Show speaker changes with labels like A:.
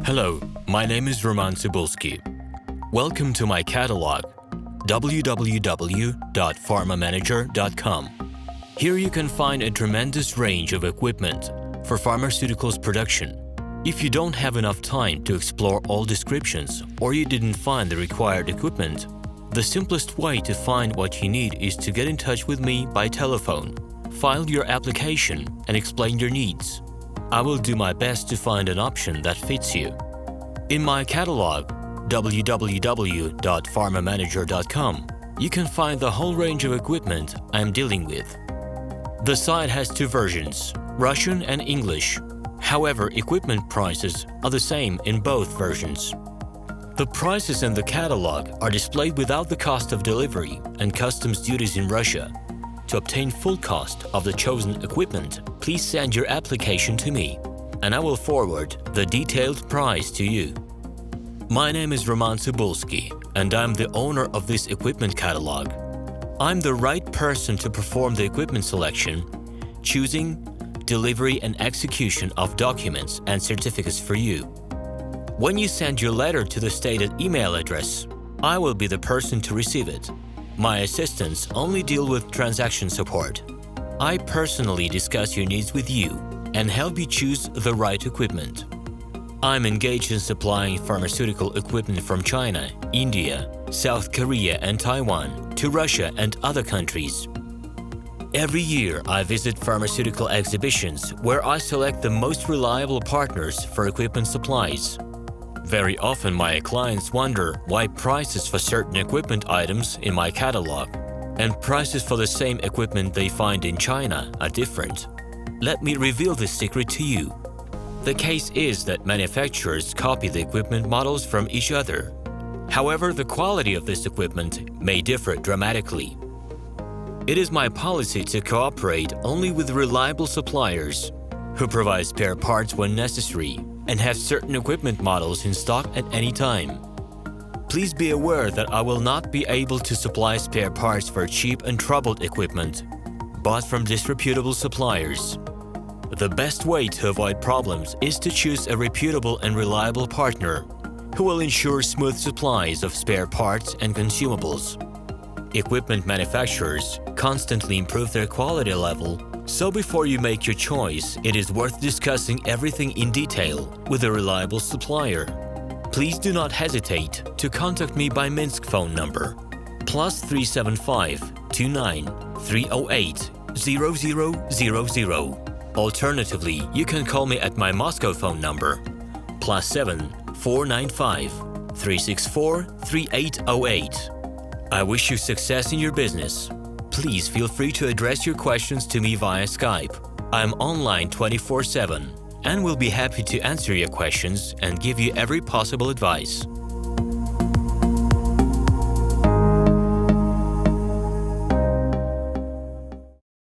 A: Hello, my name is RomanTsibulsky. Welcome to my catalog, www.pharmamanager.com. Here you can find a tremendous range of equipment for pharmaceuticals production. If you don't have enough time to explore all descriptions or you didn't find the required equipment, the simplest way to find what you need is to get in touch with me by telephone, file your application, and explain your needs. I will do my best to find an option that fits you. In my catalog, www.pharmamanager.com, you can find the whole range of equipment I am dealing with. The site has two versions, Russian and English. However, equipment prices are the same in both versions. The prices in the catalog are displayed without the cost of delivery and customs duties in Russia. To obtain full cost of the chosen equipment, please send your application to me, and I will forward the detailed price to you. My name is RomanTsibulsky, and I'm the owner of this equipment catalog. I'm the right person to perform the equipment selection, choosing, delivery and execution of documents and certificates for you. When you send your letter to the stated email address, I will be the person to receive it. My assistants only deal with transaction support. I personally discuss your needs with you and help you choose the right equipment. I'm engaged in supplying pharmaceutical equipment from China, India, South Korea and Taiwan to Russia and other countries. Every year, I visit pharmaceutical exhibitions where I select the most reliable partners for equipment supplies. Very often, my clients wonder why prices for certain equipment items in my catalog and prices for the same equipment they find in China are different. Let me reveal this secret to you. The case is that manufacturers copy the equipment models from each other. However, the quality of this equipment may differ dramatically. It is my policy to cooperate only with reliable suppliers who provide spare parts when necessary and have certain equipment models in stock at any time. Please be aware that I will not be able to supply spare parts for cheap and troubled equipment, bought from disreputable suppliers. The best way to avoid problems is to choose a reputable and reliable partner who will ensure smooth supplies of spare parts and consumables. Equipment manufacturers constantly improve their quality level, so before you make your choice, it is worth discussing everything in detail with a reliable supplier. Please do not hesitate to contact me by Minsk phone number +375 29 308 0000. Alternatively, you can call me at my Moscow phone number +7 495 364 3808. I wish you success in your business. Please feel free to address your questions to me via Skype. I'm online 24/7 and will be happy to answer your questions and give you every possible advice.